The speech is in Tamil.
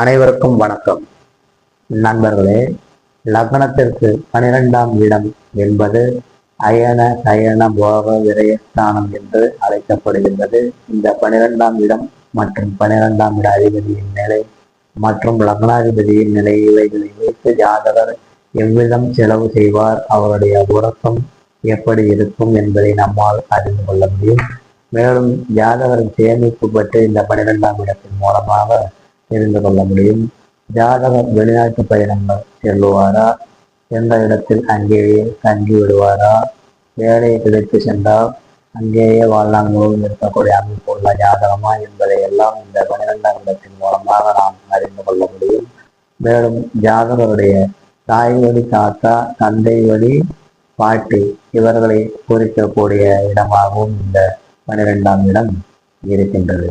அனைவருக்கும் வணக்கம் நண்பர்களே. லக்னத்திற்கு 12ஆம் இடம் என்பது அயன சயன போக விரயஸ்தானம் என்று அழைக்கப்படுகின்றது. இந்த 12ஆம் இடம் மற்றும் 12ஆம் இட அதிபதியின் நிலை மற்றும் லக்னாதிபதியின் நிலை இவைகளை வைத்து ஜாதகர் எவ்விதம் செலவு செய்வார், அவருடைய உறக்கம் எப்படி இருக்கும் என்பதை நம்மால் அறிந்து கொள்ள முடியும். மேலும் ஜாதகரின் சேமிப்பு பற்றி இந்த 12ஆம் இடத்தின் மூலமாக தெரிந்து கொள்ள முடியும். ஜாதகர் வெளிநாட்டு பயணங்கள் செல்லுவாரா, எந்த இடத்தில் அங்கேயே தங்கி விடுவாரா, வேலையை கிடைத்து சென்றால் அங்கேயே வாழ்நாள் முழுவதும் இருக்கக்கூடிய அமைப்பு உள்ள ஜாதகமா என்பதை எல்லாம் இந்த 12ஆம் இடத்தின் மூலமாக நாம் அறிந்து கொள்ள முடியும். மேலும் ஜாதகருடைய தாய் வழி தாத்தா, தந்தை வழி பாட்டி இவர்களை குறிக்கக்கூடிய இடமாகவும் இந்த 12ஆம் இடம் இருக்கின்றது.